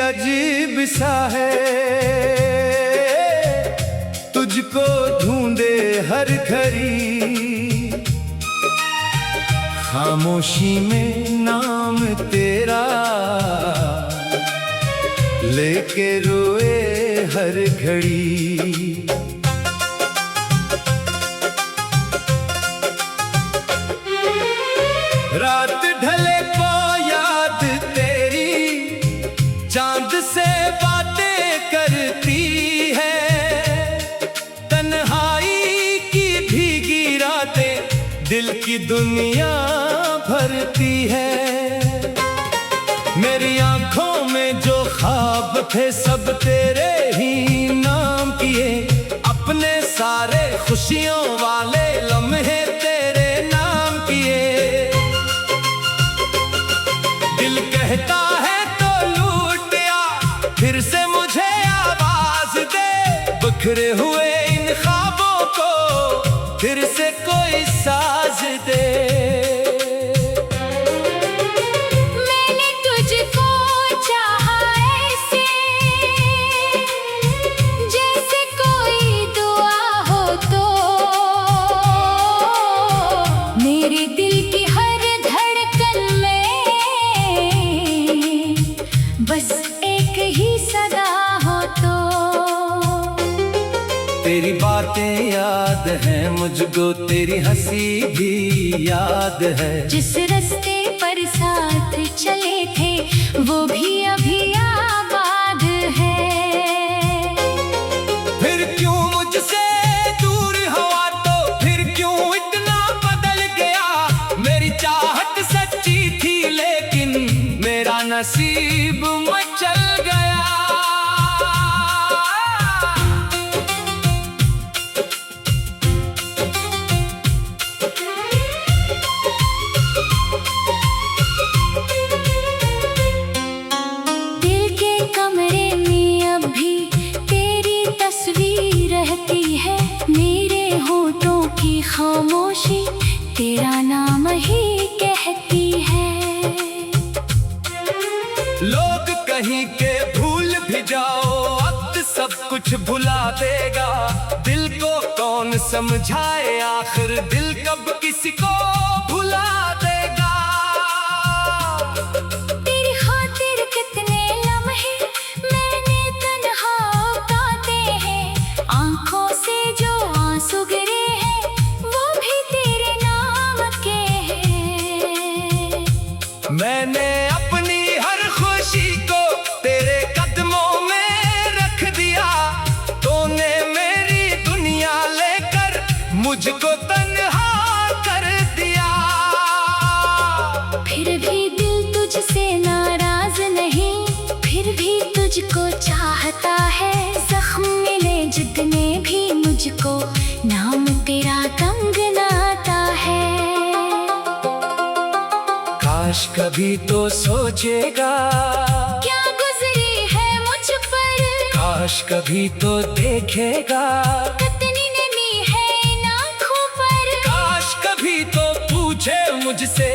अजीब सा है, तुझको ढूंढे हर घड़ी, खामोशी में नाम तेरा लेके रोए हर घड़ी। रात ढले को याद तेरी चांद से बातें करती है, तन्हाई की भीगी रातें दिल की दुनिया भरती है। मेरी आंखों में जो ख्वाब थे सब तेरे ही नाम किए, अपने सारे खुशियों वाले लम्हे तेरे नाम किए। दिल कहता है तो लूट आ, फिर से मुझे आवाज दे, बिखरे हुए इन ख्वाबों को फिर से कोई साज दे। मैंने तुझको चाहा ऐसे, जैसे कोई दुआ हो तो, मेरे दिल की हर धड़कन में बस एक ही सदा हो तो। तेरी बातें याद हैं मुझको, तेरी हंसी भी याद है, जिस रास्ते पर साथ चले थे वो भी अभी आबाद है। फिर क्यों मुझसे दूर हुआ तो, फिर क्यों इतना बदल गया। मेरी चाहत सच्ची थी लेकिन मेरा नसीब मचल गया। दिल के कमरे में अब भी तेरी तस्वीर रहती है, मेरे होठों की खामोशी तेरा नाम ही कहती है। लोग कहीं के भूल भी जाओ, वक्त सब कुछ भुला देगा। दिल को कौन समझाए, आखिर दिल कब किसी को भुला देगा। तेरी खातिर कितने लम्हे मैंने तन्हा काटे हैं, आंखों से जो आंसू गिरे हैं वो भी तेरे नाम के हैं। मैंने अपनी हर खुशी को तेरे कदमों में रख दिया, तूने मेरी दुनिया लेकर मुझको तन्हा कर दिया। फिर भी दिल तुझसे नाराज नहीं, फिर भी तुझको चाहता है। जख्म मिले जितने भी मुझको, नाम तेरा कंगनाता है। काश कभी तो सोचेगा क्या गुजरी है मुझ पर, काश कभी तो देखेगा। कितनी नमी है इन आँखों पर, काश कभी तो पूछे मुझसे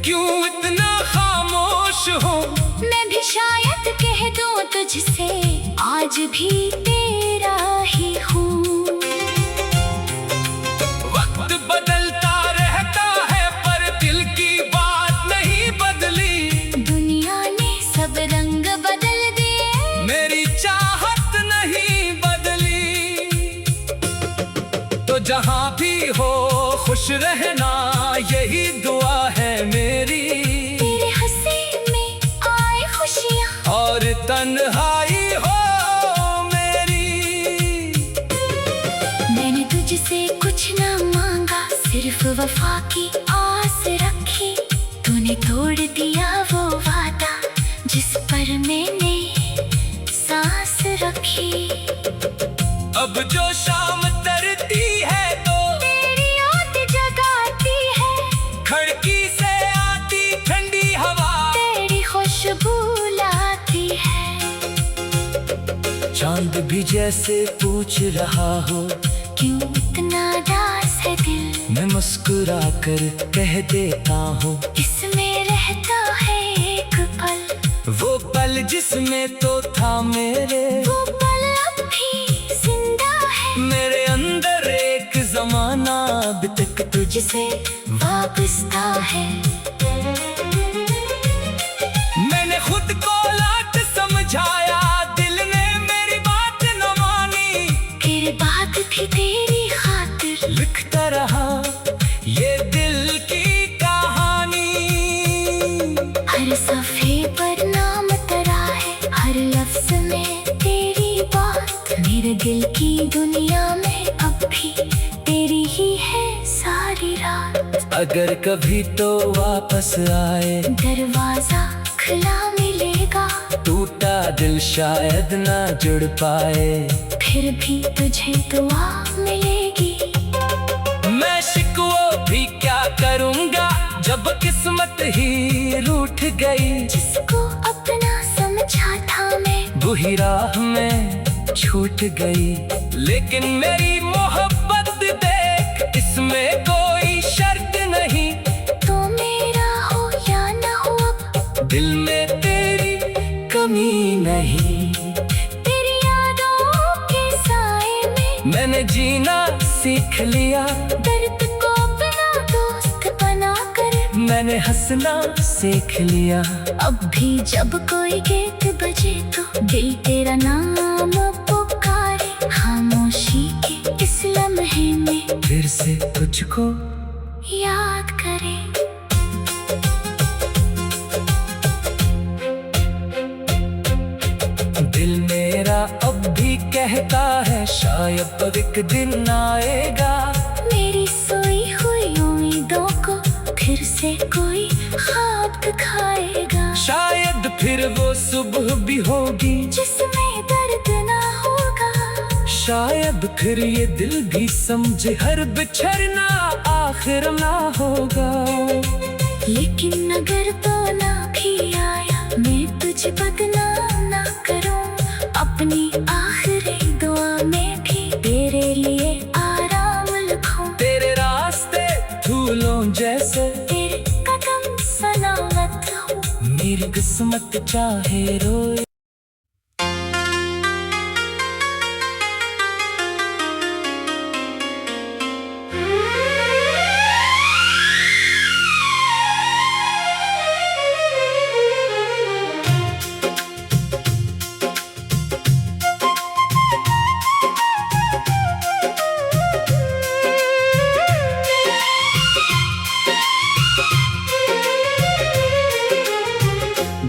क्यों इतना खामोश हूँ। मैं भी शायद कह दूं तुझसे आज भी तेरा ही हूँ। वक्त बदलता रहता है पर दिल की बात नहीं बदली। दुनिया ने सब रंग बदल दिए, मेरी चाहत नहीं बदली। तो जहाँ भी हो खुश रहना, यही दुआ है मेरी। तेरे हंसी में आए खुशियाँ और तन्हाई हो मेरी। मैंने तुझसे कुछ ना मांगा, सिर्फ वफा की आस रखी। तूने तोड़ दिया वो वादा जिस पर मैंने सांस रखी। अब जो शाम तरती है तो तेरी याद जगाती है, खिड़की से आती ठंडी हवा, तेरी खुशबू लाती है। चांद भी जैसे पूछ रहा हो क्यों इतना दास है दिल, मैं मुस्कुरा कर कह देता हूँ इसमें रहता है एक पल, वो पल जिसमें में तो था मेरे, वो पल अब भी जिंदा है। मेरे अंदर एक जमाना अब तक तुझसे वाबस्ता है। मैंने खुद को लाट समझाया, दिल ने मेरी बात न मानी। फिर बात थी तेरी खातिर, लिखता रहा ये दिल की कहानी। हर सफ़े पर नाम तेरा है, हर लफ्ज में तेरी बात। मेरे दिल की दुनिया में अब भी तेरी ही है सारी रात। अगर कभी तो वापस आए, दरवाजा खुला मिलेगा। टूटा दिल शायद ना जुड़ पाए, फिर भी तुझे दुआ मिलेगी। मैं शिकवों भी क्या करूँगा जब किस्मत ही रूठ गई। जिसको अपना समझा था मैं, वही राह में छूट गई। लेकिन मेरी मोहब्बत देख, इसमें कोई शर्त नहीं। तो मेरा हो या ना हो, अब दिल में तेरी कमी नहीं। तेरी यादों के साए में मैंने जीना सीख लिया, दर्द को अपना दोस्त बना कर। मैंने हंसना सीख लिया। अब भी जब कोई गीत बजे तो दिल तेरा नाम पुकारे। खामोशी के इस लम्हे में फिर से तुझको याद करे। दिल मेरा अब भी कहता है, शायद एक दिन आएगा। मेरी सोई हुई उम्मीदों को फिर से कोई ख्वाब दिखाएगा। शायद फिर वो सुबह भी होगी जिसमें दर्द ना होगा। शायद फिर ये दिल भी समझे, हर बिछड़ना आखिर ना होगा। लेकिन अगर तो ना भी आया, मैं तुझे बदनाम ना करूं। अपनी आखिरी दुआ में भी तेरे लिए आराम लिखूं। तेरे रास्ते फूलों जैसे, तेरे कदम सलामत हो। मेरी किस्मत चाहे रोए।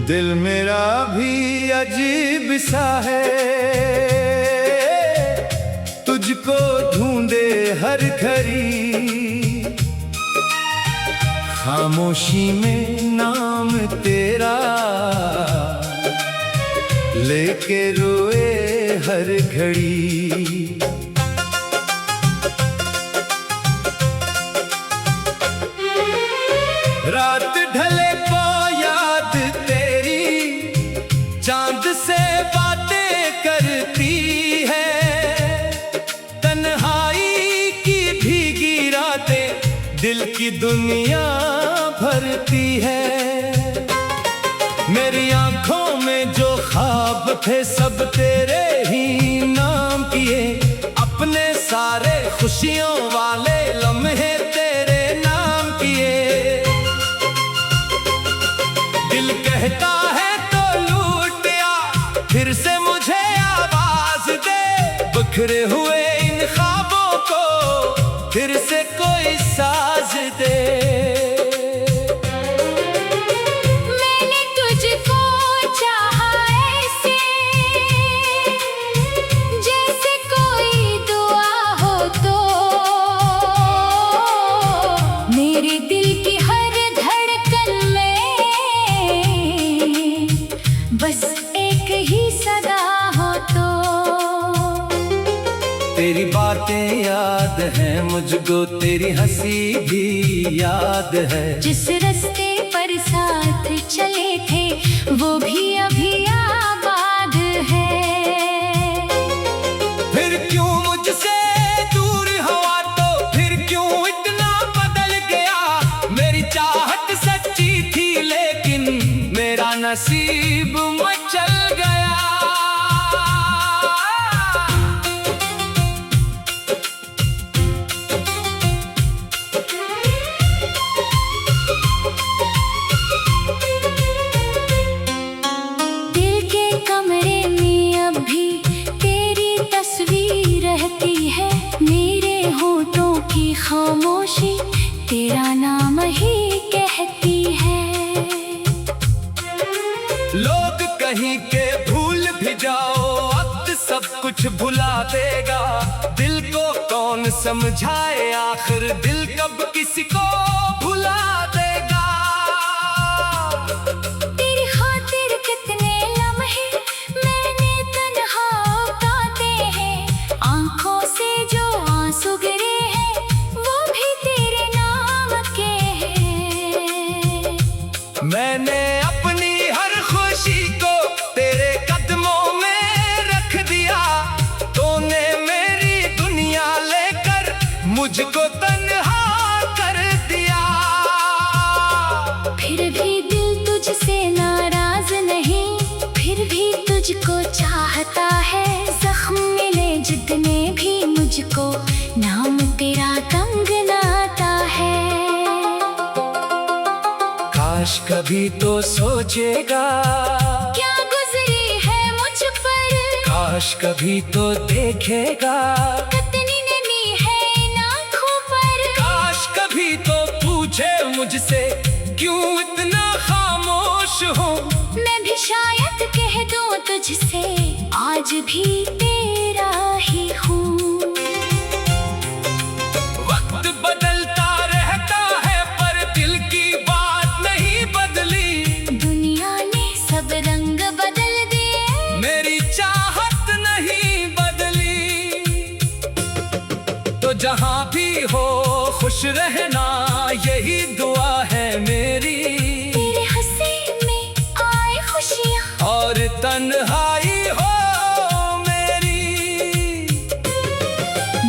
दिल मेरा भी अजीब सा है, तुझको ढूंढे हर घड़ी। खामोशी में नाम तेरा लेके रोए हर घड़ी। रात ढले को याद तेरी चांद से बातें करती है। तन्हाई की भीगी रातें दिल की दुनिया भरती है। मेरी आंखों में जो ख्वाब थे सब तेरे ही नाम किए। अपने सारे खुशियों वाले लम्हे तेरे नाम किए। दिल कहता है तो लूट आ, फिर से मुझे आवाज दे। बिखरे हुए इन ख्वाबों को फिर से कोई साज दे। मैंने तुझको चाहा ऐसे, जैसे कोई दुआ हो तो। मेरे दिल की हर धड़कन में बस एक ही सदा हो तो। तेरी बातें याद हैं मुझको, तेरी हंसी भी याद है। जिस रास्ते पर साथ चले थे वो भी अभी आबाद है। फिर क्यों मुझसे दूर हुआ तो फिर क्यों इतना बदल गया। मेरी चाहत सच्ची थी लेकिन मेरा नसीब मचल गया। जाओ वक्त सब कुछ भुला देगा। दिल को कौन समझाए आखिर दिल कब किसी को भुला देगा। तेरी खातिर कितने लम्हे मैंने तन्हा काटे हैं, आंखों से जो आंसू गिरे हैं वो भी तेरे नाम के हैं। मैंने अपनी हर खुशी को तेरे कदमों में रख दिया। तूने मेरी दुनिया लेकर मुझको तन्हा कर दिया। फिर भी दिल तुझसे नाराज नहीं, फिर भी तुझको चाहता है। जख्म मिले जितने भी मुझको नाम तेरा कंगनाता है। काश कभी तो सोचेगा क्या गुजरी है मुझ पर, काश कभी तो देखेगा। कितनी नमी है इन आँखों पर। काश कभी तो पूछे मुझसे क्यों इतना खामोश हूँ। मैं भी शायद कह दूं तुझसे आज भी तेरा ही हूँ। वक्त बदलता रहता है पर दिल की बात नहीं बदली। दुनिया ने सब रंग बदल दिए, मेरी चाहत नहीं बदली। तो जहाँ भी हो खुश रहना यही दुआ है मेरी। तेरे हंसी में आए खुशियाँ और तन्हाई हो मेरी।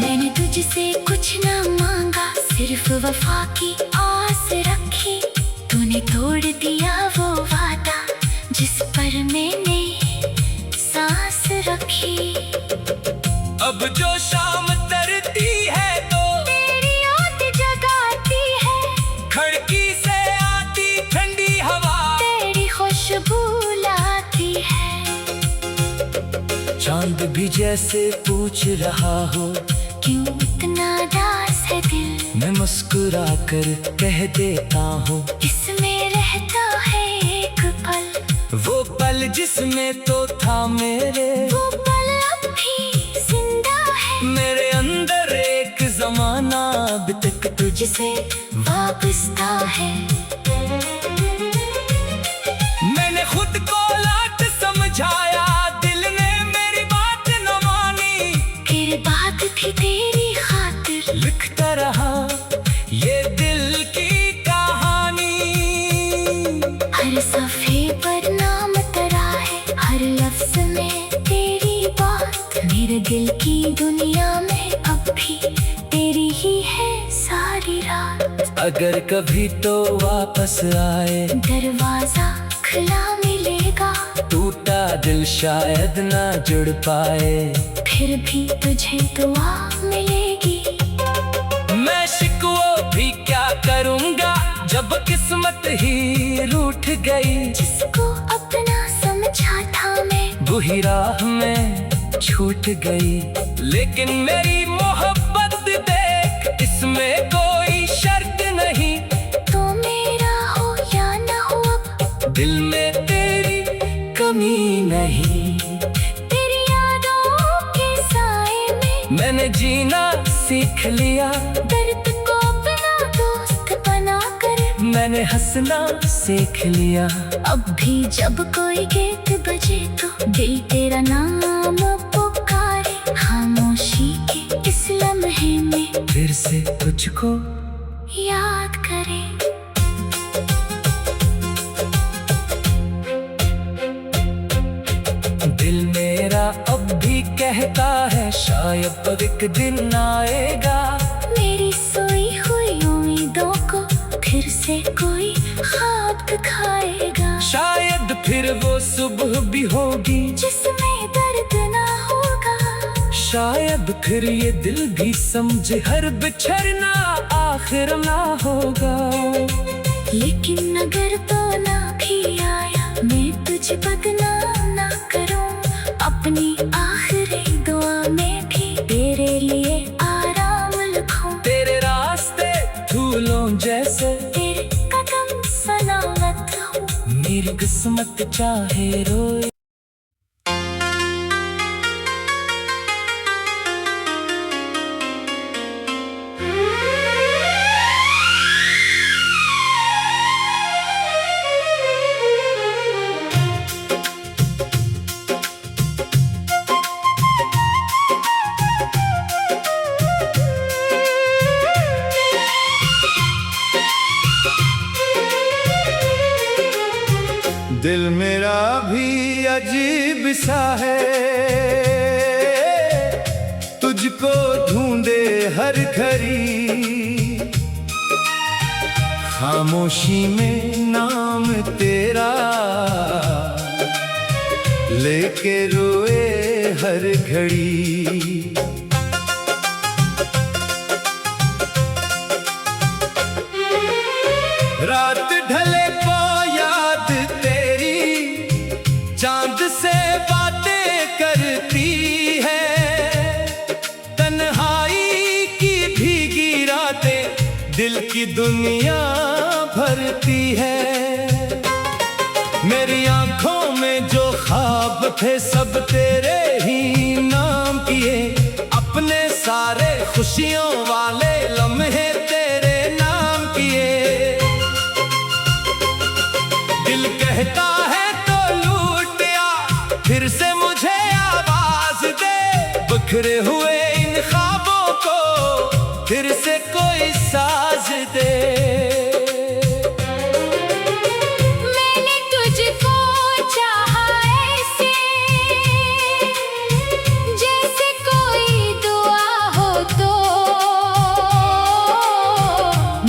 मैंने तुझसे कुछ ना मांगा, सिर्फ वफा की आस रखी। तूने तोड़ दिया वो वादा जिस पर मैंने सांस रखी। अब जो शाम तरती है तो तेरी याद जगाती है, खिड़की से आती ठंडी हवा। तेरी खुशबू लाती है। चांद भी जैसे पूछ रहा हो क्यों इतना दास है दिल, मैं मुस्कुरा कर कह देता हूँ इसमें रहता है एक पल। वो पल जिसमें तो था मेरे। वो पल अब भी जिंदा है, मेरे अंदर एक जमाना अब तक तुझसे वाबस्ता है। मैंने खुद को लाट समझाया, दिल ने मेरी बात न मानी। फिर बात थी तेरी खातिर, लिखता रहा ये दिल की कहानी। हर सफ़े पर नाम तेरा है, हर लफ्ज में तेरी बात। मेरे दिल की दुनिया में अब भी तेरी ही है सारी रात। अगर कभी तो वापस आए दरवाजा खुला मिलेगा, टूटा दिल शायद ना जुड़ पाए। फिर भी तुझे दुआ मिलेगी। मैं शिकवा भी क्या करूँगा जब किस्मत ही रूठ गई। जिसको अपना समझा था मैं, वही राह में छूट गई। लेकिन मेरी मोहब्बत देख, इसमें कोई शर्त नहीं। तो मेरा हो या ना हो अब, दिल में तेरी कमी नहीं। तेरी यादों के साए में मैंने जीना सीख लिया, दर्द को अपना दोस्त बना कर। मैंने हंसना सीख लिया। अब भी जब कोई गीत बजे तो दिल तेरा नाम पुकारे। खामोशी के इस लम्हे में फिर से तुझको याद करे। दिल मेरा अब भी कहता है शायद एक दिन आएगा। मेरी सोई हुई उम्मीदों को फिर से कोई ख्वाब दिखाएगा। शायद फिर वो सुबह भी होगी जिसमें दर्द ना होगा। शायद फिर ये दिल भी समझे हर बिछड़ना आखिर ना होगा। लेकिन अगर तो ना भी आया, मैं तुझे बदनाम ना करूं। अपनी आखिरी दुआ में भी तेरे लिए आराम लिखूं। तेरे रास्ते फूलों जैसे, तेरे कदम सलामत हो। मेरी किस्मत चाहे रोए। सा है, तुझको ढूंढे हर घड़ी, खामोशी में नाम तेरा लेके रोए हर घड़ी। रात ढले को याद तेरी चांद से बातें करती है, तन्हाई की भीगी रातें दिल की दुनिया भरती है। मेरी आंखों में जो ख्वाब थे सब तेरे ही नाम किए, अपने सारे खुशियों वाले लम्हे तेरे नाम किए। दिल कहता है तो लूट आ, फिर से मुझे आवाज दे, बिखरे हुए इन ख्वाबों को फिर से कोई साज दे। मैंने तुझको चाहा ऐसे, जैसे कोई दुआ हो तो,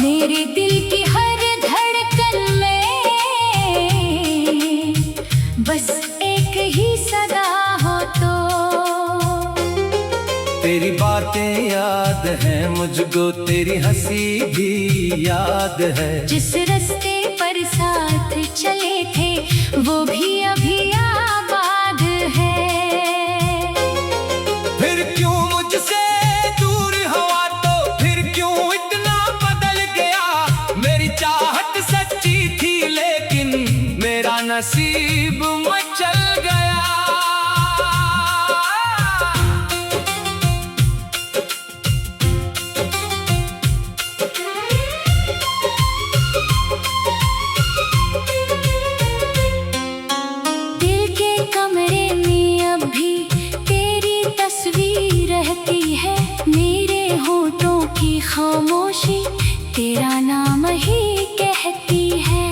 मेरे दिल की हर धड़कन में बस एक ही सदा हो तो। तेरी बातें याद हैं मुझको, तेरी हंसी भी याद है, जिस रास्ते पर साथ चले थे वो भी अभी आबाद है। फिर क्यों मुझसे दूर हुआ तो, फिर क्यों इतना बदल गया। मेरी चाहत सच्ची थी लेकिन मेरा नसीब मचल गया। दिल के कमरे में अब भी तेरी तस्वीर रहती है, मेरे होठों की खामोशी तेरा नाम ही कहती है।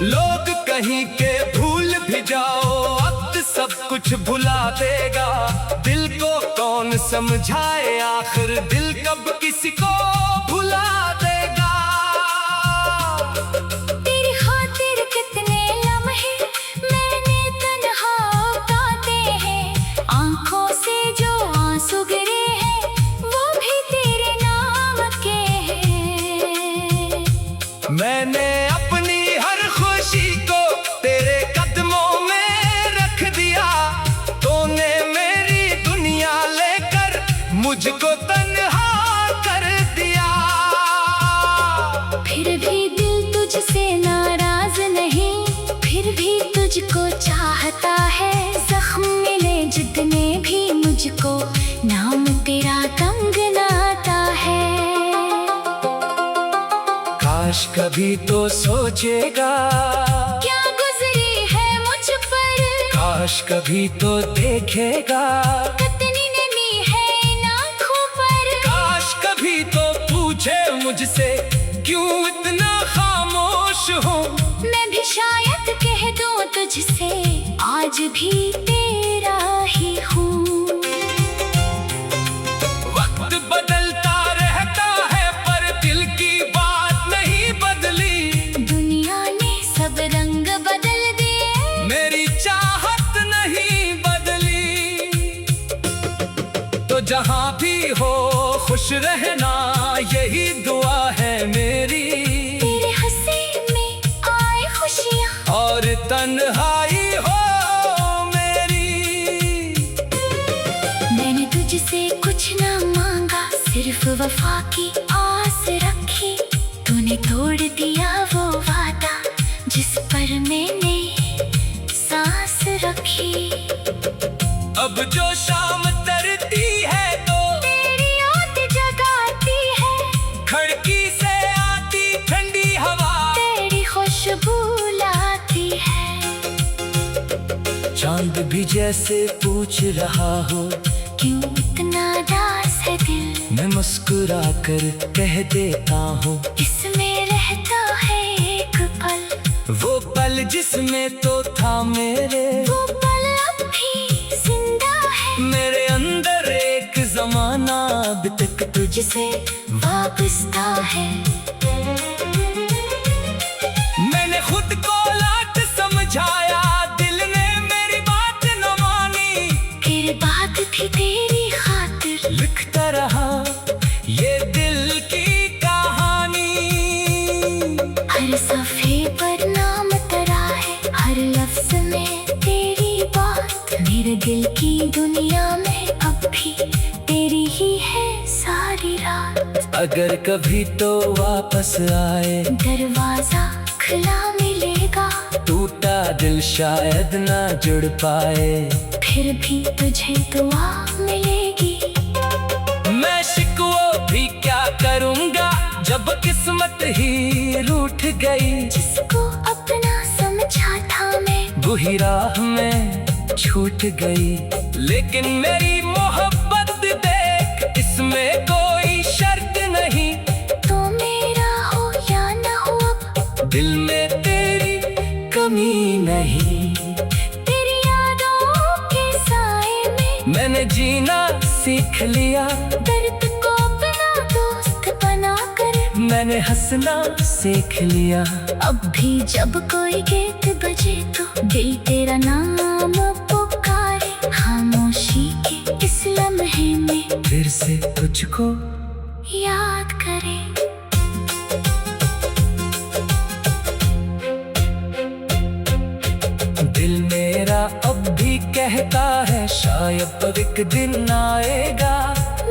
लोग कहीं के भूल भी जाओ, वक्त सब कुछ भुला देगा। दिल को कौन समझाए आखिर, दिल कब किसी को भुला देगा। तेरी खातिर कितने लम्हे मैंने तन्हा काटे हैं, आंखों से जो आंसू गिरे हैं वो भी तेरे नाम के हैं। मैंने अपनी हर खुशी को तेरे कदमों में रख दिया, तूने मेरी दुनिया लेकर मुझको तन्हा कर दिया। फिर भी दिल तुझसे नाराज नहीं, फिर भी तुझको चाहता है। जख्म मिले जितने भी मुझको, नाम तेरा कंगनाता है। काश कभी तो सोचेगा क्या गुजरी है मुझ पर, काश कभी तो देखेगा। कितनी नमी है इन आँखों पर, काश कभी तो पूछे मुझसे क्यों इतना खामोश हूँ। मैं भी शायद कह दूं तुझसे आज भी तेरा ही हूँ। वक्त बदलता रहता है पर दिल की बात नहीं बदली। दुनिया ने सब रंग बदल दिए, मेरी चाहत नहीं बदली। तो जहाँ भी हो खुश रहना, यही दुआ है मेरी। तेरे हंसी में आए खुशियाँ और तन्हाई हो मेरी। मैंने तुझसे कुछ ना मांगा, सिर्फ वफा की आस रखी। तूने तोड़ दिया वो वादा जिस पर मैंने सांस रखी। अब जो शाम तरती है तो तेरी याद जगाती है, खिड़की से आती ठंडी हवा, तेरी खुशबू लाती है। चांद भी जैसे पूछ रहा हो क्यों इतना दास है दिल, मैं मुस्कुरा कर कह देता हूँ इसमें रहता है एक पल। वो पल जिसमें तो था मेरे, वो पल अब भी जिंदा है। मेरे अंदर एक जमाना अब तक तुझसे वाबस्ता है। मैंने खुद को लाट समझाया, दिल ने मेरी बात न मानी। फिर बात थी तेरी खातिर, लिखता रहा ये दिल की कहानी। हर सफ़े पर नाम तेरा है, हर लफ्ज में तेरी बात। मेरे दिल की दुनिया में अब भी तेरी ही है सारी रात। अगर कभी तो वापस आए, दरवाजा खुला मिलेगा, टूटा दिल शायद ना जुड़ पाए। फिर भी तुझे दुआ मिलेगी। मैं शिकवों भी क्या करूँगा, जब किस्मत ही रूठ गई। जिसको अपना समझा था मैं, वही राह में छूट गई। लेकिन मेरी मोहब्बत देख, इसमें कोई शर्त नहीं। तो मेरा हो या ना हो, अब दिल में तेरी कमी नहीं। तेरी यादों के साए में मैंने जीना सीख लिया, दर्द को अपना दोस्त बना कर। मैंने हंसना सीख लिया। अब भी जब कोई गीत बजे तो दिल तेरा नाम पुकारे। खामोशी के इस लम्हे में फिर से तुझको याद करे। दिल मेरा अब भी कहता है, शायद अब एक दिन आएगा।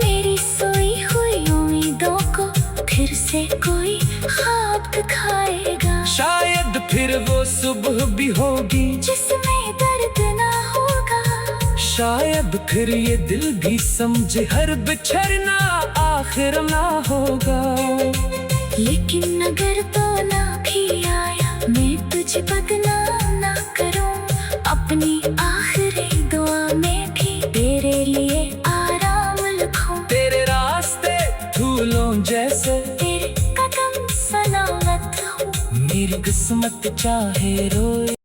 मेरी सोई हुई उम्मीदों को फिर से कोई ख्वाब दिखाएगा। शायद फिर वो सुबह भी होगी, जिसमें दर्द ना होगा। शायद फिर ये दिल भी समझे, हर बिछड़ना आखिर ना होगा। लेकिन अगर तो ना भी आया, मैं तुझे बदनाम ना करूं। अपनी आखिरी दुआ में भी तेरे लिए आराम लिखूं। तेरे रास्ते फूलों जैसे, तेरे कदम सलामत हो। मेरी किस्मत चाहे रोए।